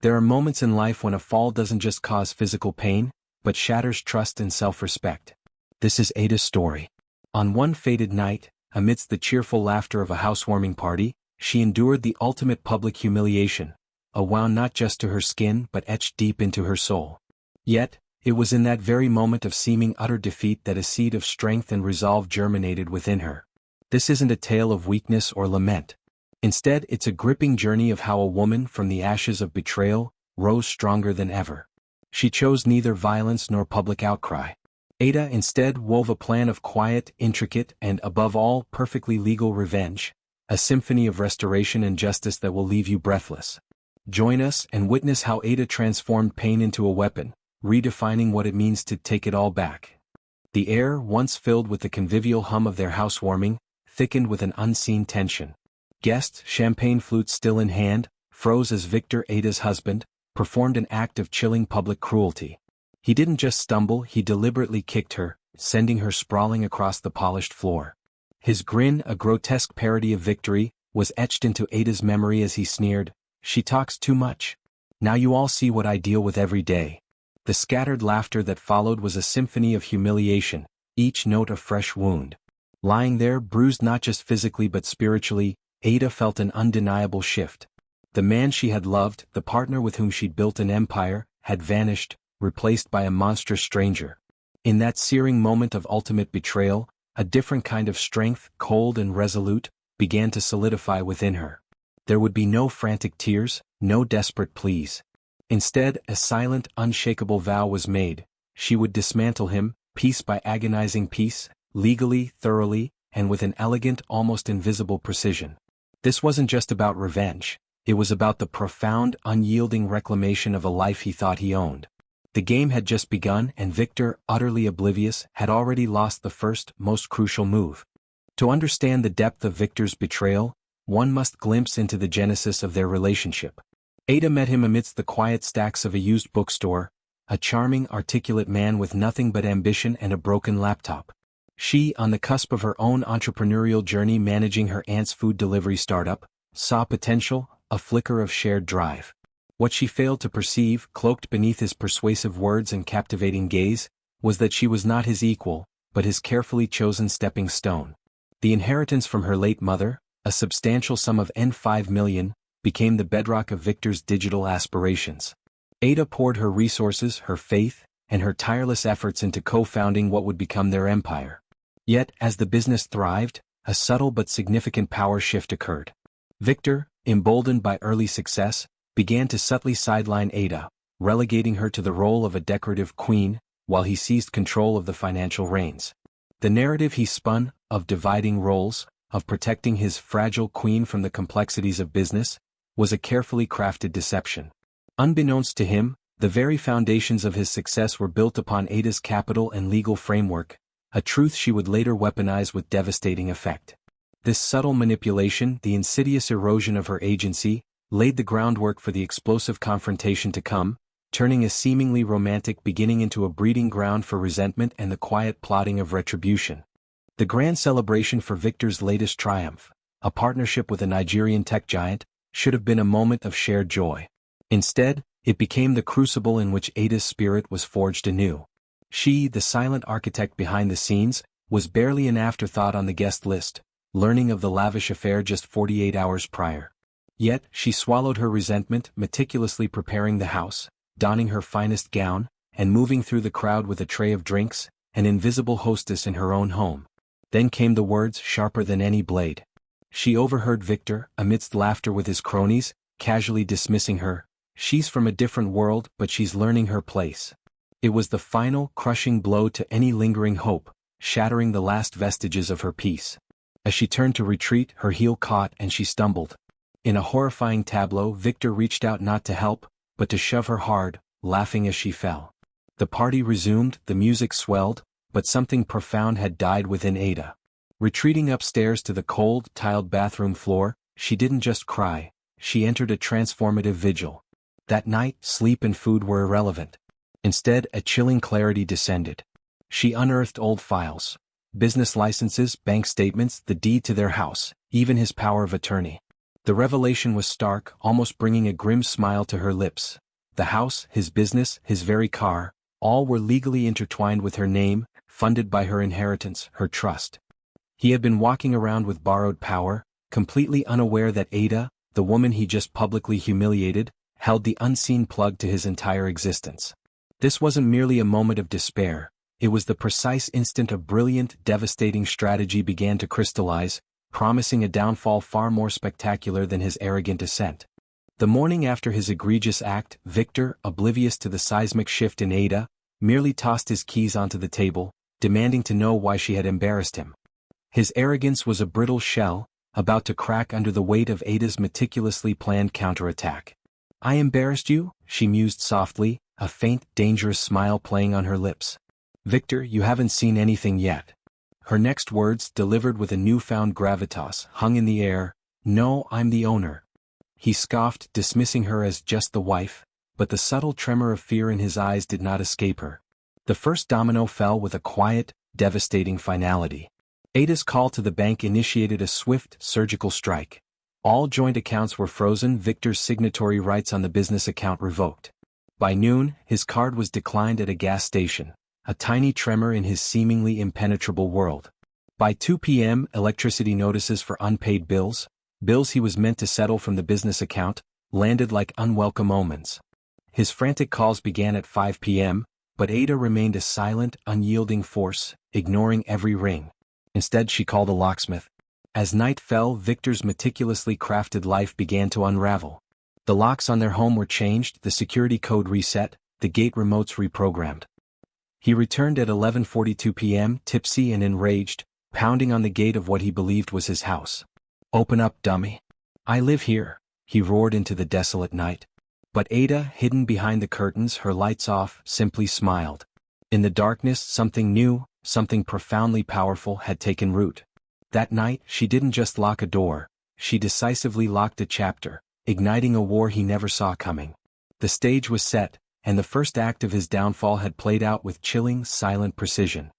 There are moments in life when a fall doesn't just cause physical pain, but shatters trust and self-respect. This is Ada's story. On one fated night, amidst the cheerful laughter of a housewarming party, she endured the ultimate public humiliation, a wound not just to her skin but etched deep into her soul. Yet, it was in that very moment of seeming utter defeat that a seed of strength and resolve germinated within her. This isn't a tale of weakness or lament. Instead, it's a gripping journey of how a woman from the ashes of betrayal rose stronger than ever. She chose neither violence nor public outcry. Ada instead wove a plan of quiet, intricate, and above all, perfectly legal revenge, a symphony of restoration and justice that will leave you breathless. Join us and witness how Ada transformed pain into a weapon, redefining what it means to take it all back. The air, once filled with the convivial hum of their housewarming, thickened with an unseen tension. Guests, champagne flutes still in hand, froze as Victor, Ada's husband, performed an act of chilling public cruelty. He didn't just stumble, he deliberately kicked her, sending her sprawling across the polished floor. His grin, a grotesque parody of victory, was etched into Ada's memory as he sneered, "She talks too much. Now you all see what I deal with every day." The scattered laughter that followed was a symphony of humiliation, each note a fresh wound. Lying there, bruised not just physically but spiritually, Ada felt an undeniable shift. The man she had loved, the partner with whom she'd built an empire, had vanished, replaced by a monstrous stranger. In that searing moment of ultimate betrayal, a different kind of strength, cold and resolute, began to solidify within her. There would be no frantic tears, no desperate pleas. Instead, a silent, unshakable vow was made. She would dismantle him, piece by agonizing piece, legally, thoroughly, and with an elegant, almost invisible precision. This wasn't just about revenge. It was about the profound, unyielding reclamation of a life he thought he owned. The game had just begun and Victor, utterly oblivious, had already lost the first, most crucial move. To understand the depth of Victor's betrayal, one must glimpse into the genesis of their relationship. Ada met him amidst the quiet stacks of a used bookstore, a charming, articulate man with nothing but ambition and a broken laptop. She, on the cusp of her own entrepreneurial journey managing her aunt's food delivery startup, saw potential, a flicker of shared drive. What she failed to perceive, cloaked beneath his persuasive words and captivating gaze, was that she was not his equal, but his carefully chosen stepping stone. The inheritance from her late mother, a substantial sum of $5 million, became the bedrock of Victor's digital aspirations. Ada poured her resources, her faith, and her tireless efforts into co-founding what would become their empire. Yet, as the business thrived, a subtle but significant power shift occurred. Victor, emboldened by early success, began to subtly sideline Ada, relegating her to the role of a decorative queen, while he seized control of the financial reins. The narrative he spun, of dividing roles, of protecting his fragile queen from the complexities of business, was a carefully crafted deception. Unbeknownst to him, the very foundations of his success were built upon Ada's capital and legal framework, a truth she would later weaponize with devastating effect. This subtle manipulation, the insidious erosion of her agency, laid the groundwork for the explosive confrontation to come, turning a seemingly romantic beginning into a breeding ground for resentment and the quiet plotting of retribution. The grand celebration for Victor's latest triumph, a partnership with a Nigerian tech giant, should have been a moment of shared joy. Instead, it became the crucible in which Ada's spirit was forged anew. She, the silent architect behind the scenes, was barely an afterthought on the guest list, learning of the lavish affair just 48 hours prior. Yet, she swallowed her resentment, meticulously preparing the house, donning her finest gown, and moving through the crowd with a tray of drinks, an invisible hostess in her own home. Then came the words, sharper than any blade. She overheard Victor, amidst laughter with his cronies, casually dismissing her. "She's from a different world, but she's learning her place." It was the final, crushing blow to any lingering hope, shattering the last vestiges of her peace. As she turned to retreat, her heel caught and she stumbled. In a horrifying tableau, Victor reached out not to help, but to shove her hard, laughing as she fell. The party resumed, the music swelled, but something profound had died within Ada. Retreating upstairs to the cold, tiled bathroom floor, she didn't just cry, she entered a transformative vigil. That night, sleep and food were irrelevant. Instead, a chilling clarity descended. She unearthed old files, business licenses, bank statements, the deed to their house, even his power of attorney. The revelation was stark, almost bringing a grim smile to her lips. The house, his business, his very car, all were legally intertwined with her name, funded by her inheritance, her trust. He had been walking around with borrowed power, completely unaware that Ada, the woman he just publicly humiliated, held the unseen plug to his entire existence. This wasn't merely a moment of despair, it was the precise instant a brilliant, devastating strategy began to crystallize, promising a downfall far more spectacular than his arrogant ascent. The morning after his egregious act, Victor, oblivious to the seismic shift in Ada, merely tossed his keys onto the table, demanding to know why she had embarrassed him. His arrogance was a brittle shell, about to crack under the weight of Ada's meticulously planned counterattack. "I embarrassed you?" she mused softly, a faint, dangerous smile playing on her lips. "Victor, you haven't seen anything yet." Her next words, delivered with a newfound gravitas, hung in the air. "No, I'm the owner." He scoffed, dismissing her as just the wife, but the subtle tremor of fear in his eyes did not escape her. The first domino fell with a quiet, devastating finality. Ada's call to the bank initiated a swift, surgical strike. All joint accounts were frozen, Victor's signatory rights on the business account revoked. By noon, his card was declined at a gas station, a tiny tremor in his seemingly impenetrable world. By 2 p.m., electricity notices for unpaid bills he was meant to settle from the business account, landed like unwelcome omens. His frantic calls began at 5 p.m., but Ada remained a silent, unyielding force, ignoring every ring. Instead she called a locksmith. As night fell, Victor's meticulously crafted life began to unravel. The locks on their home were changed, the security code reset, the gate remotes reprogrammed. He returned at 11:42 p.m., tipsy and enraged, pounding on the gate of what he believed was his house. "Open up, dummy. I live here," he roared into the desolate night. But Ada, hidden behind the curtains, her lights off, simply smiled. In the darkness, something new, something profoundly powerful had taken root. That night, she didn't just lock a door, she decisively locked a chapter, igniting a war he never saw coming. The stage was set, and the first act of his downfall had played out with chilling, silent precision.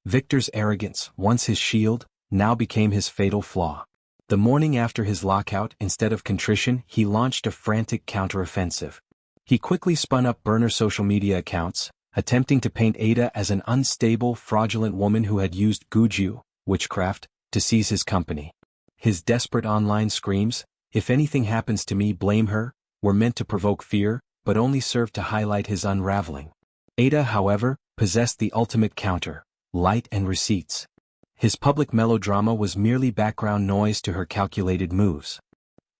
Victor's arrogance, once his shield, now became his fatal flaw. The morning after his lockout, instead of contrition, he launched a frantic counteroffensive. He quickly spun up burner social media accounts, attempting to paint Ada as an unstable, fraudulent woman who had used Guju, witchcraft, to seize his company. His desperate online screams, "If anything happens to me, blame her," were meant to provoke fear, but only served to highlight his unraveling. Ada, however, possessed the ultimate counter: light and receipts. His public melodrama was merely background noise to her calculated moves.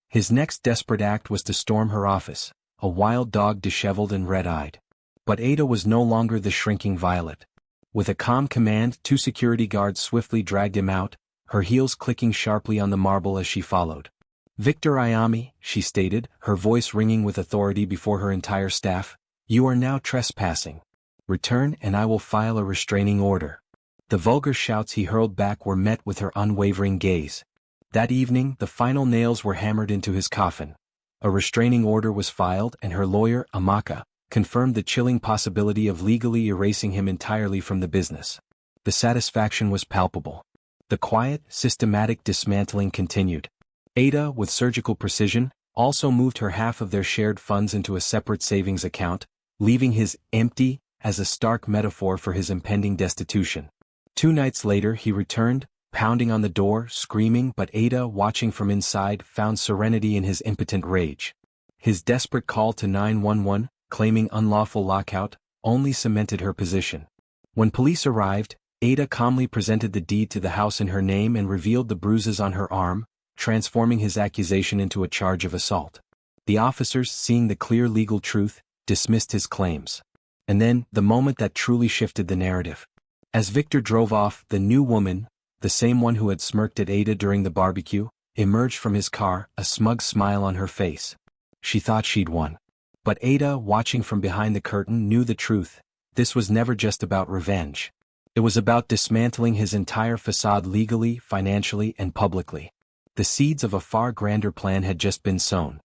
His next desperate act was to storm her office, a wild dog disheveled and red-eyed. But Ada was no longer the shrinking violet. With a calm command, 2 security guards swiftly dragged him out, her heels clicking sharply on the marble as she followed. "Victor Ayami," she stated, her voice ringing with authority before her entire staff, "you are now trespassing. Return and I will file a restraining order." The vulgar shouts he hurled back were met with her unwavering gaze. That evening, the final nails were hammered into his coffin. A restraining order was filed, and her lawyer, Amaka, confirmed the chilling possibility of legally erasing him entirely from the business. The satisfaction was palpable. The quiet, systematic dismantling continued. Ada, with surgical precision, also moved her half of their shared funds into a separate savings account, leaving his empty as a stark metaphor for his impending destitution. 2 nights later he returned, pounding on the door, screaming, but Ada, watching from inside, found serenity in his impotent rage. His desperate call to 911, claiming unlawful lockout, only cemented her position. When police arrived, Ada calmly presented the deed to the house in her name and revealed the bruises on her arm, transforming his accusation into a charge of assault. The officers, seeing the clear legal truth, dismissed his claims. And then, the moment that truly shifted the narrative. As Victor drove off, the new woman, the same one who had smirked at Ada during the barbecue, emerged from his car, a smug smile on her face. She thought she'd won. But Ada, watching from behind the curtain, knew the truth. This was never just about revenge. It was about dismantling his entire facade legally, financially, and publicly. The seeds of a far grander plan had just been sown.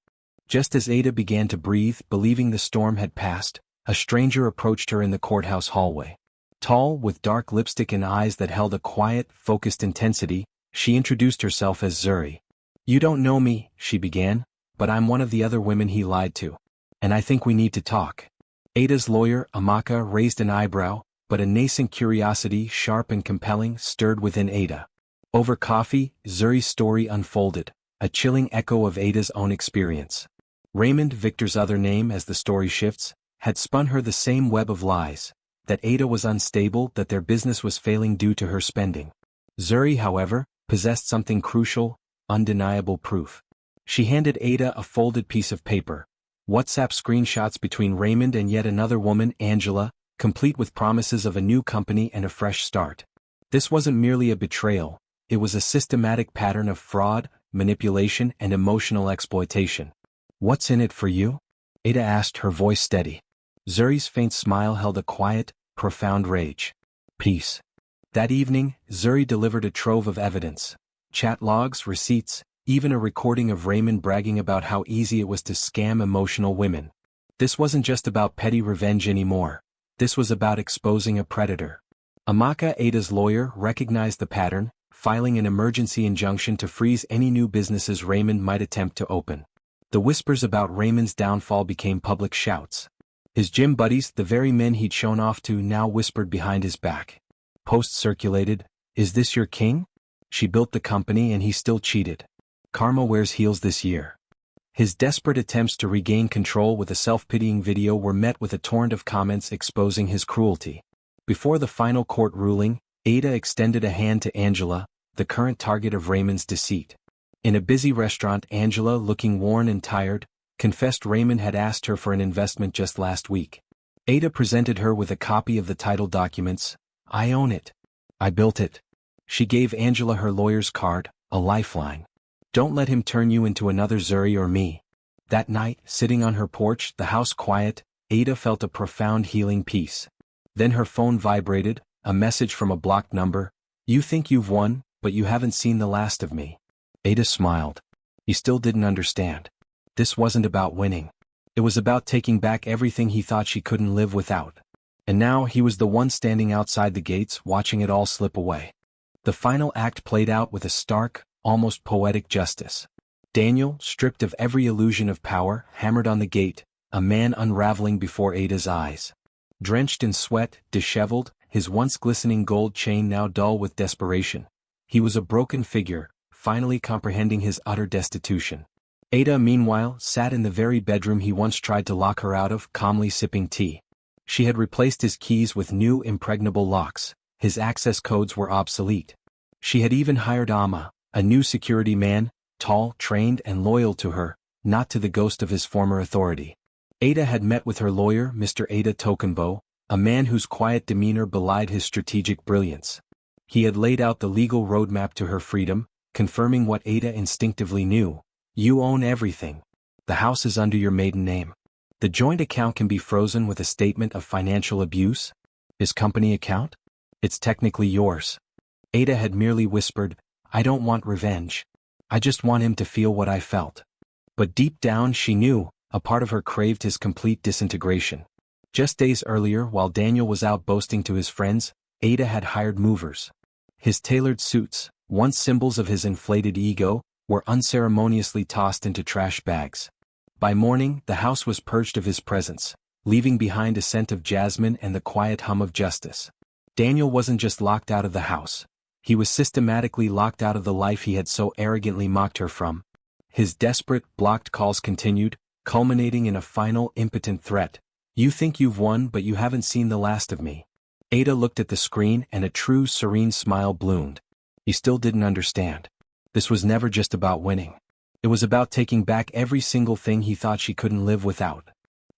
Just as Ada began to breathe, believing the storm had passed, a stranger approached her in the courthouse hallway. Tall, with dark lipstick and eyes that held a quiet, focused intensity, she introduced herself as Zuri. "You don't know me," she began, "but I'm one of the other women he lied to. And I think we need to talk." Ada's lawyer, Amaka, raised an eyebrow, but a nascent curiosity, sharp and compelling, stirred within Ada. Over coffee, Zuri's story unfolded, a chilling echo of Ada's own experience. Raymond, Victor's other name as the story shifts, had spun her the same web of lies, that Ada was unstable, that their business was failing due to her spending. Zuri, however, possessed something crucial, undeniable proof. She handed Ada a folded piece of paper. WhatsApp screenshots between Raymond and yet another woman, Angela, complete with promises of a new company and a fresh start. This wasn't merely a betrayal, it was a systematic pattern of fraud, manipulation and emotional exploitation. "What's in it for you?" Ada asked, her voice steady. Zuri's faint smile held a quiet, profound rage. "Peace." That evening, Zuri delivered a trove of evidence. Chat logs, receipts, even a recording of Raymond bragging about how easy it was to scam emotional women. This wasn't just about petty revenge anymore. This was about exposing a predator. Amaka, Ada's lawyer, recognized the pattern, filing an emergency injunction to freeze any new businesses Raymond might attempt to open. The whispers about Raymond's downfall became public shouts. His gym buddies, the very men he'd shown off to, now whispered behind his back. Posts circulated, "Is this your king? She built the company and he still cheated. Karma wears heels this year." His desperate attempts to regain control with a self-pitying video were met with a torrent of comments exposing his cruelty. Before the final court ruling, Ada extended a hand to Angela, the current target of Raymond's deceit. In a busy restaurant, Angela, looking worn and tired, confessed Raymond had asked her for an investment just last week. Ada presented her with a copy of the title documents. "I own it. I built it." She gave Angela her lawyer's card, a lifeline. "Don't let him turn you into another Zuri or me." That night, sitting on her porch, the house quiet, Ada felt a profound healing peace. Then her phone vibrated, a message from a blocked number. "You think you've won, but you haven't seen the last of me." Ada smiled. He still didn't understand. This wasn't about winning. It was about taking back everything he thought she couldn't live without. And now he was the one standing outside the gates, watching it all slip away. The final act played out with a stark, almost poetic justice. Daniel, stripped of every illusion of power, hammered on the gate, a man unraveling before Ada's eyes. Drenched in sweat, disheveled, his once glistening gold chain now dull with desperation. He was a broken figure, finally comprehending his utter destitution. Ada, meanwhile, sat in the very bedroom he once tried to lock her out of, calmly sipping tea. She had replaced his keys with new, impregnable locks. His access codes were obsolete. She had even hired Amma, a new security man, tall, trained and loyal to her, not to the ghost of his former authority. Ada had met with her lawyer, Mr. Ada Tokenbo, a man whose quiet demeanor belied his strategic brilliance. He had laid out the legal roadmap to her freedom, confirming what Ada instinctively knew. "You own everything. The house is under your maiden name. The joint account can be frozen with a statement of financial abuse. His company account? It's technically yours." Ada had merely whispered, "I don't want revenge. I just want him to feel what I felt." But deep down she knew, a part of her craved his complete disintegration. Just days earlier, while Daniel was out boasting to his friends, Ada had hired movers. His tailored suits, once symbols of his inflated ego, were unceremoniously tossed into trash bags. By morning, the house was purged of his presence, leaving behind a scent of jasmine and the quiet hum of justice. Daniel wasn't just locked out of the house. He was systematically locked out of the life he had so arrogantly mocked her from. His desperate, blocked calls continued, culminating in a final, impotent threat. "You think you've won, but you haven't seen the last of me." Ada looked at the screen and a true, serene smile bloomed. He still didn't understand. This was never just about winning. It was about taking back every single thing he thought she couldn't live without.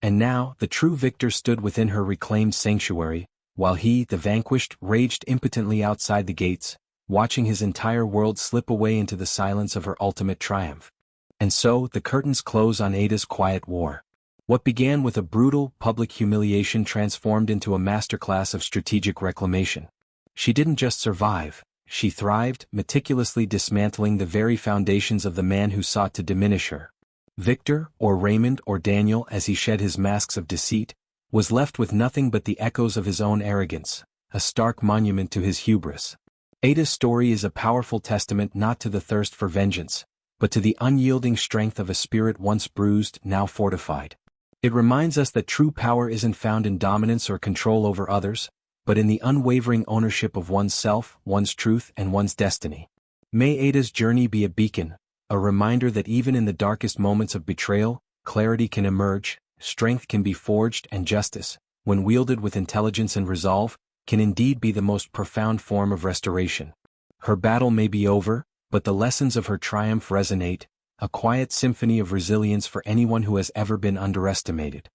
And now, the true victor stood within her reclaimed sanctuary, while he, the vanquished, raged impotently outside the gates, watching his entire world slip away into the silence of her ultimate triumph. And so, the curtains close on Ada's quiet war. What began with a brutal, public humiliation transformed into a masterclass of strategic reclamation. She didn't just survive, she thrived, meticulously dismantling the very foundations of the man who sought to diminish her. Victor, or Raymond or Daniel as he shed his masks of deceit, was left with nothing but the echoes of his own arrogance, a stark monument to his hubris. Ada's story is a powerful testament not to the thirst for vengeance, but to the unyielding strength of a spirit once bruised, now fortified. It reminds us that true power isn't found in dominance or control over others, but in the unwavering ownership of one's self, one's truth, and one's destiny. May Ada's journey be a beacon, a reminder that even in the darkest moments of betrayal, clarity can emerge, strength can be forged, and justice, when wielded with intelligence and resolve, can indeed be the most profound form of restoration. Her battle may be over, but the lessons of her triumph resonate, a quiet symphony of resilience for anyone who has ever been underestimated.